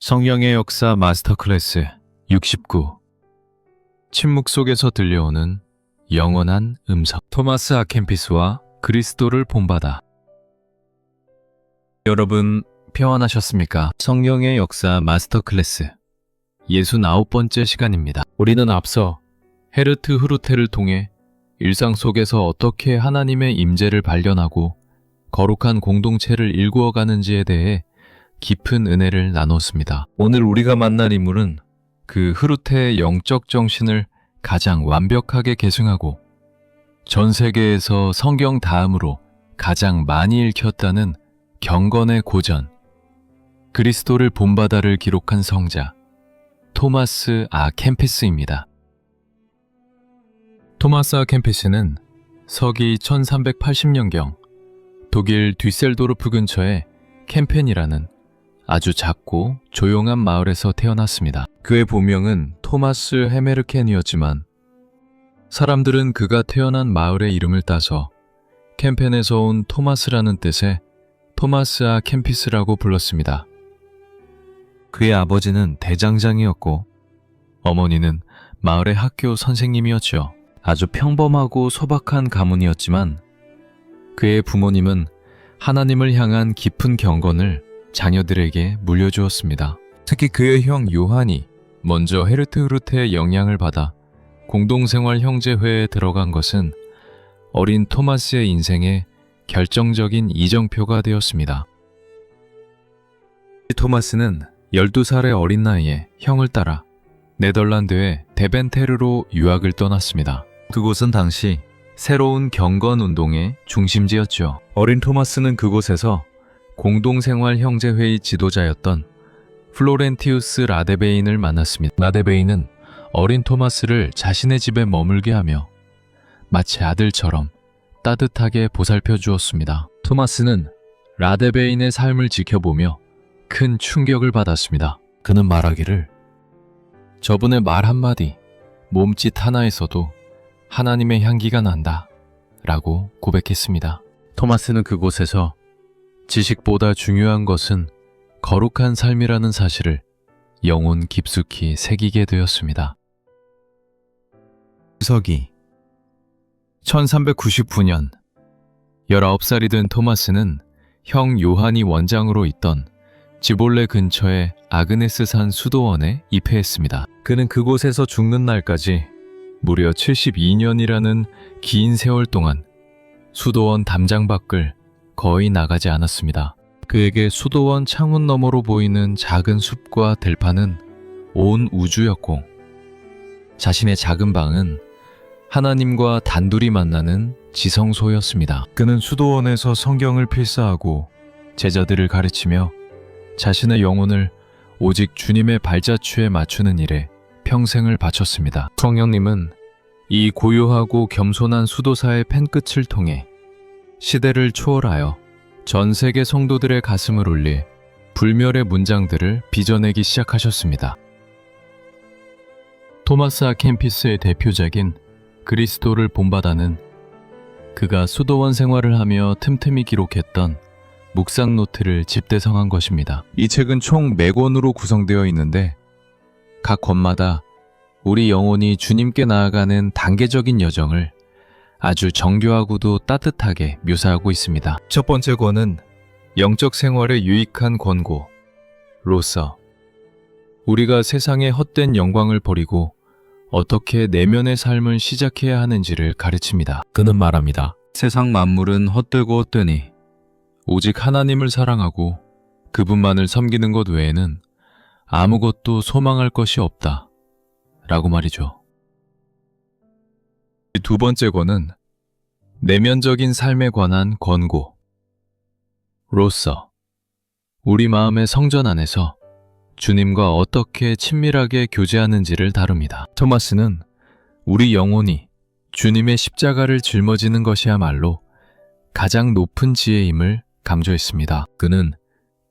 성령의 역사 마스터 클래스 69. 침묵 속에서 들려오는 영원한 음성. 토마스 아켄피스와 그리스도를 본받아. 여러분 평안하셨습니까? 성령의 역사 마스터 클래스 69번째 시간입니다. 우리는 앞서 헤르트 흐루테를 통해 일상 속에서 어떻게 하나님의 임재를 발견하고 거룩한 공동체를 일구어 가는지에 대해 깊은 은혜를 나눴습니다. 오늘 우리가 만날 인물은 그 흐루테의 영적 정신을 가장 완벽하게 계승하고 전 세계에서 성경 다음으로 가장 많이 읽혔다는 경건의 고전, 그리스도를 본받아를 기록한 성자 토마스 아 캠피스입니다. 토마스 아 캠피스는 서기 1380년경 독일 뒤셀도르프 근처의 캠펜이라는 아주 작고 조용한 마을에서 태어났습니다. 그의 본명은 토마스 헤메르켄이었지만 사람들은 그가 태어난 마을의 이름을 따서 캠펜에서 온 토마스라는 뜻의 토마스 아 캠피스라고 불렀습니다. 그의 아버지는 대장장이었고 어머니는 마을의 학교 선생님이었죠. 아주 평범하고 소박한 가문이었지만 그의 부모님은 하나님을 향한 깊은 경건을 자녀들에게 물려주었습니다. 특히 그의 형 요한이 먼저 헤르트 흐루테의 영향을 받아 공동생활 형제회에 들어간 것은 어린 토마스의 인생에 결정적인 이정표가 되었습니다. 토마스는 12살의 어린 나이에 형을 따라 네덜란드의 데벤테르로 유학을 떠났습니다. 그곳은 당시 새로운 경건 운동의 중심지였죠. 어린 토마스는 그곳에서 공동생활 형제회의 지도자였던 플로렌티우스 라데베인을 만났습니다. 라데베인은 어린 토마스를 자신의 집에 머물게 하며 마치 아들처럼 따뜻하게 보살펴 주었습니다. 토마스는 라데베인의 삶을 지켜보며 큰 충격을 받았습니다. 그는 말하기를 저분의 말 한마디, 몸짓 하나에서도 하나님의 향기가 난다 라고 고백했습니다. 토마스는 그곳에서 지식보다 중요한 것은 거룩한 삶이라는 사실을 영혼 깊숙이 새기게 되었습니다. 서기 1399년 19살이 된 토마스는 형 요한이 원장으로 있던 지볼레 근처의 아그네스산 수도원에 입회했습니다. 그는 그곳에서 죽는 날까지 무려 72년이라는 긴 세월 동안 수도원 담장 밖을 거의 나가지 않았습니다. 그에게 수도원 창문 너머로 보이는 작은 숲과 들판은 온 우주였고 자신의 작은 방은 하나님과 단둘이 만나는 지성소였습니다. 그는 수도원에서 성경을 필사하고 제자들을 가르치며 자신의 영혼을 오직 주님의 발자취에 맞추는 일에 평생을 바쳤습니다. 성령님은 이 고요하고 겸손한 수도사의 펜끝을 통해 시대를 초월하여 전 세계 성도들의 가슴을 울릴 불멸의 문장들을 빚어내기 시작하셨습니다. 토마스 아 캠피스의 대표작인 그리스도를 본받아는 그가 수도원 생활을 하며 틈틈이 기록했던 묵상 노트를 집대성한 것입니다. 이 책은 총 4권으로 구성되어 있는데 각 권마다 우리 영혼이 주님께 나아가는 단계적인 여정을 아주 정교하고도 따뜻하게 묘사하고 있습니다. 첫 번째 권은 영적 생활에 유익한 권고, 로서. 우리가 세상의 헛된 영광을 버리고 어떻게 내면의 삶을 시작해야 하는지를 가르칩니다. 그는 말합니다. 세상 만물은 헛되고 헛되니 오직 하나님을 사랑하고 그분만을 섬기는 것 외에는 아무것도 소망할 것이 없다. 라고 말이죠. 두 번째 권은 내면적인 삶에 관한 권고, 로서. 우리 마음의 성전 안에서 주님과 어떻게 친밀하게 교제하는지를 다룹니다. 토마스는 우리 영혼이 주님의 십자가를 짊어지는 것이야말로 가장 높은 지혜임을 강조했습니다. 그는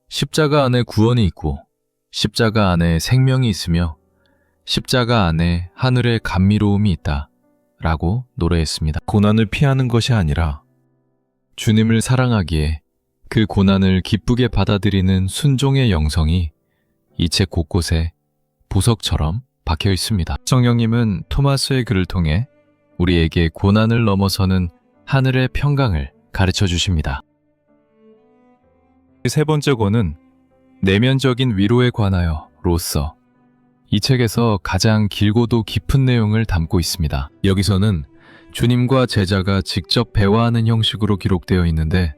십자가 안에 구원이 있고 십자가 안에 생명이 있으며 십자가 안에 하늘의 감미로움이 있다 라고 노래했습니다. 고난을 피하는 것이 아니라 주님을 사랑하기에 그 고난을 기쁘게 받아들이는 순종의 영성이 이 책 곳곳에 보석처럼 박혀 있습니다. 성령님은 토마스의 글을 통해 우리에게 고난을 넘어서는 하늘의 평강을 가르쳐 주십니다. 세 번째 권은 내면적인 위로에 관하여 로서. 이 책에서 가장 길고도 깊은 내용을 담고 있습니다. 여기서는 주님과 제자가 직접 대화하는 형식으로 기록되어 있는데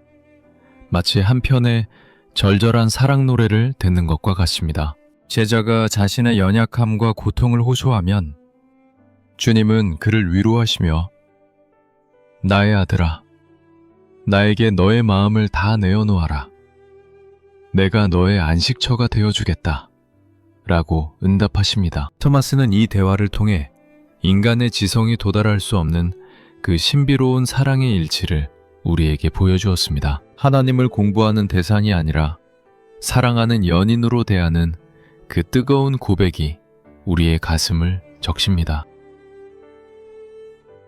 마치 한 편의 절절한 사랑 노래를 듣는 것과 같습니다. 제자가 자신의 연약함과 고통을 호소하면 주님은 그를 위로하시며 나의 아들아, 나에게 너의 마음을 다 내어놓아라. 내가 너의 안식처가 되어주겠다. 라고 응답하십니다. 토마스는 이 대화를 통해 인간의 지성이 도달할 수 없는 그 신비로운 사랑의 일치를 우리에게 보여주었습니다. 하나님을 공부하는 대상이 아니라 사랑하는 연인으로 대하는 그 뜨거운 고백이 우리의 가슴을 적십니다.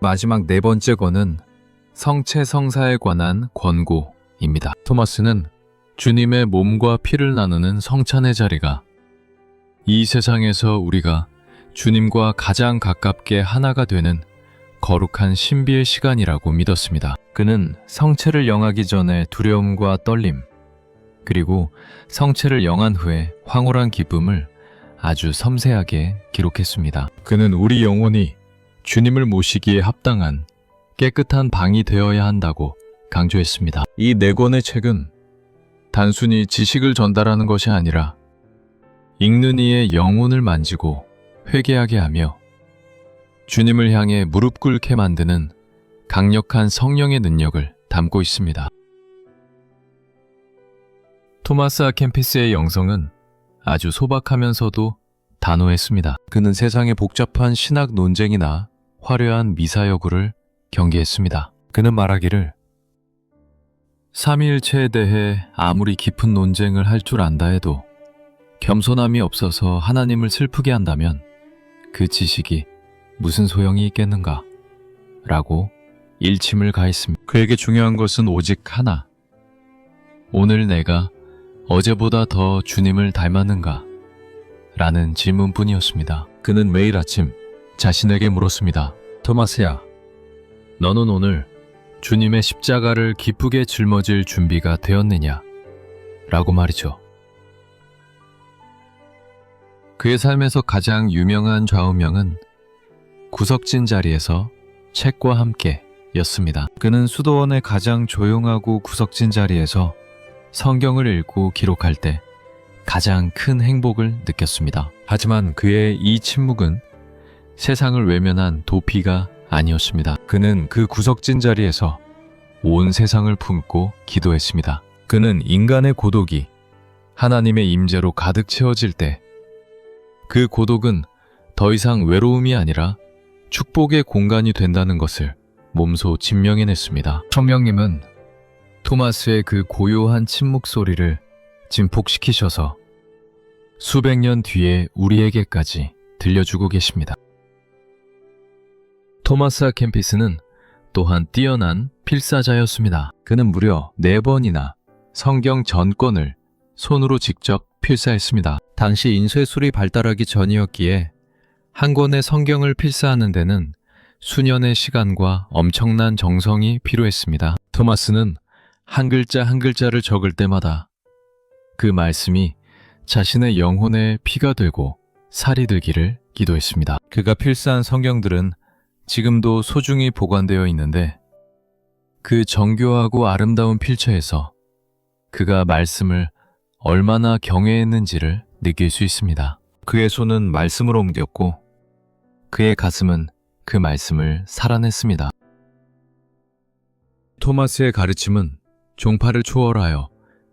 마지막 네 번째 권은 성체 성사에 관한 권고입니다. 토마스는 주님의 몸과 피를 나누는 성찬의 자리가 이 세상에서 우리가 주님과 가장 가깝게 하나가 되는 거룩한 신비의 시간이라고 믿었습니다. 그는 성체를 영하기 전에 두려움과 떨림, 그리고 성체를 영한 후에 황홀한 기쁨을 아주 섬세하게 기록했습니다. 그는 우리 영혼이 주님을 모시기에 합당한 깨끗한 방이 되어야 한다고 강조했습니다. 이 네 권의 책은 단순히 지식을 전달하는 것이 아니라 읽는 이의 영혼을 만지고 회개하게 하며 주님을 향해 무릎 꿇게 만드는 강력한 성령의 능력을 담고 있습니다. 토마스 아 캠피스의 영성은 아주 소박하면서도 단호했습니다. 그는 세상의 복잡한 신학 논쟁이나 화려한 미사여구를 경계했습니다. 그는 말하기를 삼위일체에 대해 아무리 깊은 논쟁을 할 줄 안다 해도 겸손함이 없어서 하나님을 슬프게 한다면 그 지식이 무슨 소용이 있겠는가? 라고 일침을 가했습니다. 그에게 중요한 것은 오직 하나. 오늘 내가 어제보다 더 주님을 닮았는가? 라는 질문뿐이었습니다. 그는 매일 아침 자신에게 물었습니다. 토마스야, 너는 오늘 주님의 십자가를 기쁘게 짊어질 준비가 되었느냐? 라고 말이죠. 그의 삶에서 가장 유명한 좌우명은 구석진 자리에서 책과 함께 였습니다. 그는 수도원의 가장 조용하고 구석진 자리에서 성경을 읽고 기록할 때 가장 큰 행복을 느꼈습니다. 하지만 그의 이 침묵은 세상을 외면한 도피가 아니었습니다. 그는 그 구석진 자리에서 온 세상을 품고 기도했습니다. 그는 인간의 고독이 하나님의 임재로 가득 채워질 때 그 고독은 더 이상 외로움이 아니라 축복의 공간이 된다는 것을 몸소 증명해냈습니다. 성령님은 토마스의 그 고요한 침묵 소리를 증폭시키셔서 수백 년 뒤에 우리에게까지 들려주고 계십니다. 토마스 아 캠피스는 또한 뛰어난 필사자였습니다. 그는 무려 4번이나 성경 전권을 손으로 직접 필사했습니다. 당시 인쇄술이 발달하기 전이었기에 한 권의 성경을 필사하는 데는 수년의 시간과 엄청난 정성이 필요했습니다. 토마스는 한 글자 한 글자를 적을 때마다 그 말씀이 자신의 영혼에 피가 되고 살이 들기를 기도했습니다. 그가 필사한 성경들은 지금도 소중히 보관되어 있는데 그 정교하고 아름다운 필처에서 그가 말씀을 얼마나 경외했는지를 느낄 수 있습니다. 그의 손은 말씀으로 옮겼고 그의 가슴은 그 말씀을 살아냈습니다. 토마스의 가르침은 종파를 초월하여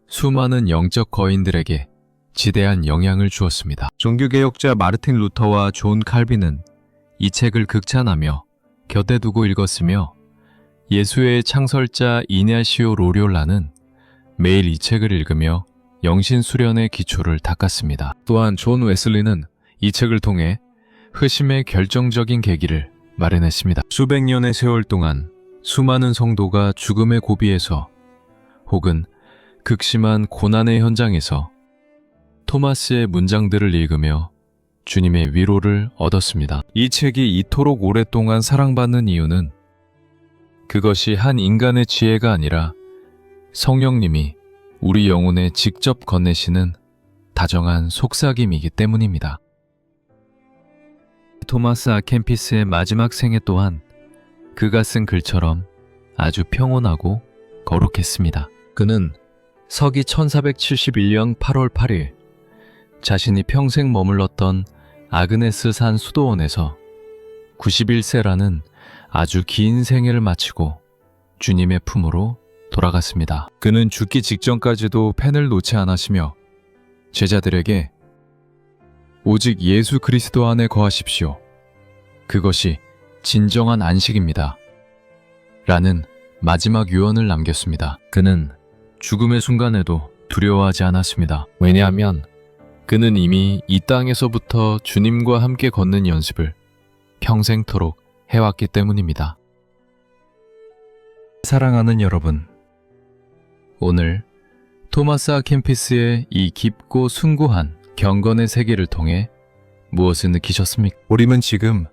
수많은 영적 거인들에게 지대한 영향을 주었습니다. 종교개혁자 마르틴 루터와 존 칼빈은 이 책을 극찬하며 곁에 두고 읽었으며 예수의 창설자 이냐시오 로리올라는 매일 이 책을 읽으며 영신 수련의 기초를 닦았습니다. 또한 존 웨슬리는 이 책을 통해 회심의 결정적인 계기를 마련했습니다. 수백 년의 세월 동안 수많은 성도가 죽음의 고비에서 혹은 극심한 고난의 현장에서 토마스의 문장들을 읽으며 주님의 위로를 얻었습니다. 이 책이 이토록 오랫동안 사랑받는 이유는 그것이 한 인간의 지혜가 아니라 성령님이 우리 영혼에 직접 건네시는 다정한 속삭임이기 때문입니다. 토마스 아 캠피스의 마지막 생애 또한 그가 쓴 글처럼 아주 평온하고 거룩했습니다. 그는 서기 1471년 8월 8일 자신이 평생 머물렀던 아그네스 산 수도원에서 91세라는 아주 긴 생애를 마치고 주님의 품으로 돌아갔습니다. 그는 죽기 직전까지도 펜을 놓지 않으시며 제자들에게 오직 예수 그리스도 안에 거하십시오. 그것이 진정한 안식입니다. 라는 마지막 유언을 남겼습니다. 그는 죽음의 순간에도 두려워하지 않았습니다. 왜냐하면 그는 이미 이 땅에서부터 주님과 함께 걷는 연습을 평생토록 해왔기 때문입니다. 사랑하는 여러분, 오늘 토마스 아 캠피스의 이 깊고 숭고한 경건의 세계를 통해 무엇을 느끼셨습니까? 우리는 지금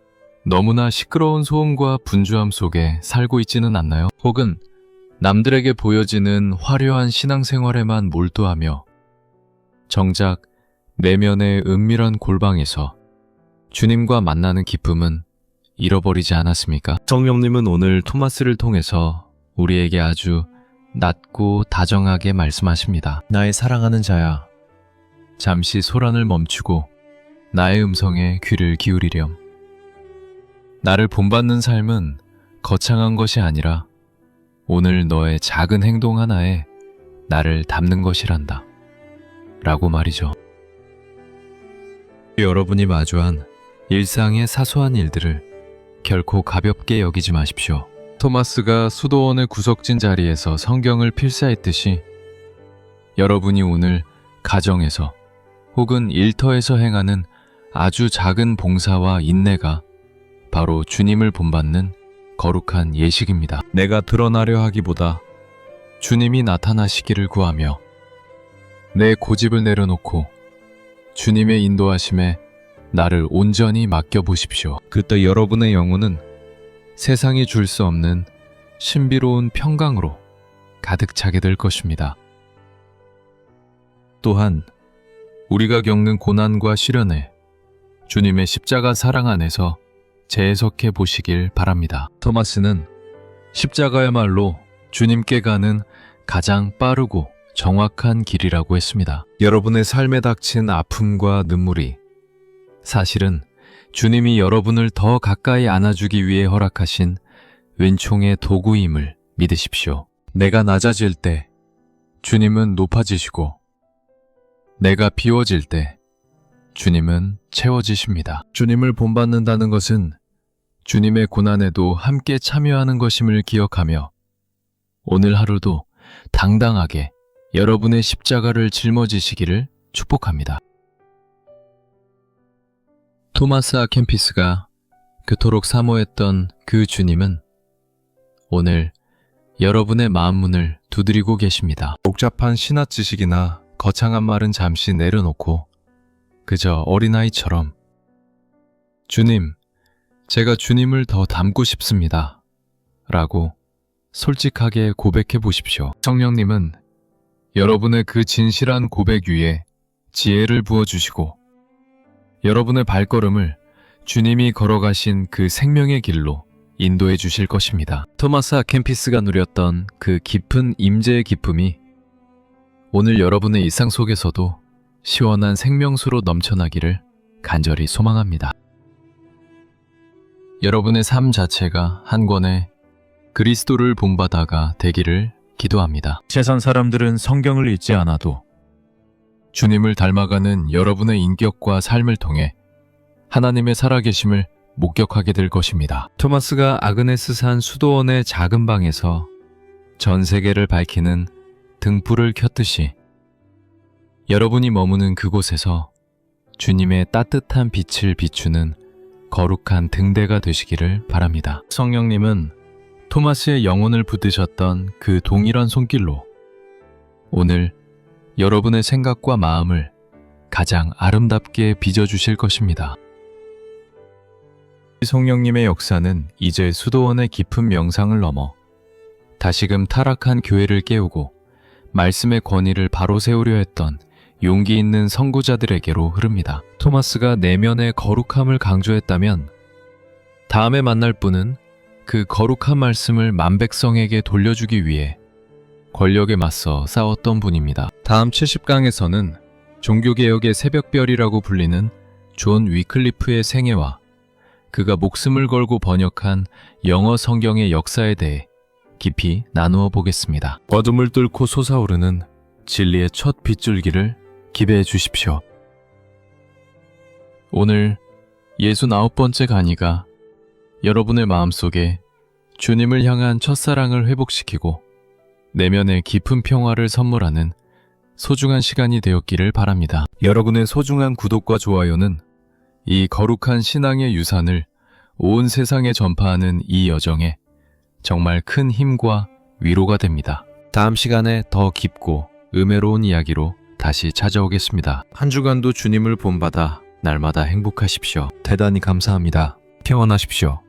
너무나 시끄러운 소음과 분주함 속에 살고 있지는 않나요? 혹은 남들에게 보여지는 화려한 신앙생활에만 몰두하며 정작 내면의 은밀한 골방에서 주님과 만나는 기쁨은 잃어버리지 않았습니까? 성령님은 오늘 토마스를 통해서 우리에게 아주 낮고 다정하게 말씀하십니다. 나의 사랑하는 자야, 잠시 소란을 멈추고 나의 음성에 귀를 기울이렴. 나를 본받는 삶은 거창한 것이 아니라 오늘 너의 작은 행동 하나에 나를 담는 것이란다. 라고 말이죠. 여러분이 마주한 일상의 사소한 일들을 결코 가볍게 여기지 마십시오. 토마스가 수도원의 구석진 자리에서 성경을 필사했듯이 여러분이 오늘 가정에서 혹은 일터에서 행하는 아주 작은 봉사와 인내가 바로 주님을 본받는 거룩한 예식입니다. 내가 드러나려 하기보다 주님이 나타나시기를 구하며 내 고집을 내려놓고 주님의 인도하심에 나를 온전히 맡겨보십시오. 그때 여러분의 영혼은 세상이 줄 수 없는 신비로운 평강으로 가득 차게 될 것입니다. 또한 우리가 겪는 고난과 시련에 주님의 십자가 사랑 안에서 재해석해 보시길 바랍니다. 토마스는 십자가야말로 주님께 가는 가장 빠르고 정확한 길이라고 했습니다. 여러분의 삶에 닥친 아픔과 눈물이 사실은 주님이 여러분을 더 가까이 안아주기 위해 허락하신 은총의 도구임을 믿으십시오. 내가 낮아질 때 주님은 높아지시고 내가 비워질 때 주님은 채워지십니다. 주님을 본받는다는 것은 주님의 고난에도 함께 참여하는 것임을 기억하며 오늘 하루도 당당하게 여러분의 십자가를 짊어지시기를 축복합니다. 토마스 아 캠피스가 그토록 사모했던 그 주님은 오늘 여러분의 마음문을 두드리고 계십니다. 복잡한 신학 지식이나 거창한 말은 잠시 내려놓고 그저 어린아이처럼 주님, 제가 주님을 더 닮고 싶습니다. 라고 솔직하게 고백해 보십시오. 성령님은 여러분의 그 진실한 고백 위에 지혜를 부어주시고 여러분의 발걸음을 주님이 걸어가신 그 생명의 길로 인도해 주실 것입니다. 토마스 아 캠피스가 누렸던 그 깊은 임재의 기쁨이 오늘 여러분의 일상 속에서도 시원한 생명수로 넘쳐나기를 간절히 소망합니다. 여러분의 삶 자체가 한 권의 그리스도를 본받아가 되기를 기도합니다. 세상 사람들은 성경을 읽지 않아도 주님을 닮아가는 여러분의 인격과 삶을 통해 하나님의 살아계심을 목격하게 될 것입니다. 토마스가 아그네스 산 수도원의 작은 방에서 전 세계를 밝히는 등불을 켰듯이 여러분이 머무는 그곳에서 주님의 따뜻한 빛을 비추는 거룩한 등대가 되시기를 바랍니다. 성령님은 토마스의 영혼을 붙드셨던 그 동일한 손길로 오늘 여러분의 생각과 마음을 가장 아름답게 빚어주실 것입니다. 성령님의 역사는 이제 수도원의 깊은 명상을 넘어 다시금 타락한 교회를 깨우고 말씀의 권위를 바로 세우려 했던 용기 있는 선구자들에게로 흐릅니다. 토마스가 내면의 거룩함을 강조했다면 다음에 만날 분은 그 거룩한 말씀을 만백성에게 돌려주기 위해 권력에 맞서 싸웠던 분입니다. 다음 70강에서는 종교개혁의 새벽별이라고 불리는 존 위클리프의 생애와 그가 목숨을 걸고 번역한 영어 성경의 역사에 대해 깊이 나누어 보겠습니다. 어둠을 뚫고 솟아오르는 진리의 첫 빗줄기를 기대해 주십시오. 오늘 69번째 강의가 여러분의 마음속에 주님을 향한 첫사랑을 회복시키고 내면의 깊은 평화를 선물하는 소중한 시간이 되었기를 바랍니다. 여러분의 소중한 구독과 좋아요는 이 거룩한 신앙의 유산을 온 세상에 전파하는 이 여정에 정말 큰 힘과 위로가 됩니다. 다음 시간에 더 깊고 은혜로운 이야기로 다시 찾아오겠습니다. 한 주간도 주님을 본받아 날마다 행복하십시오. 대단히 감사합니다. 평안하십시오.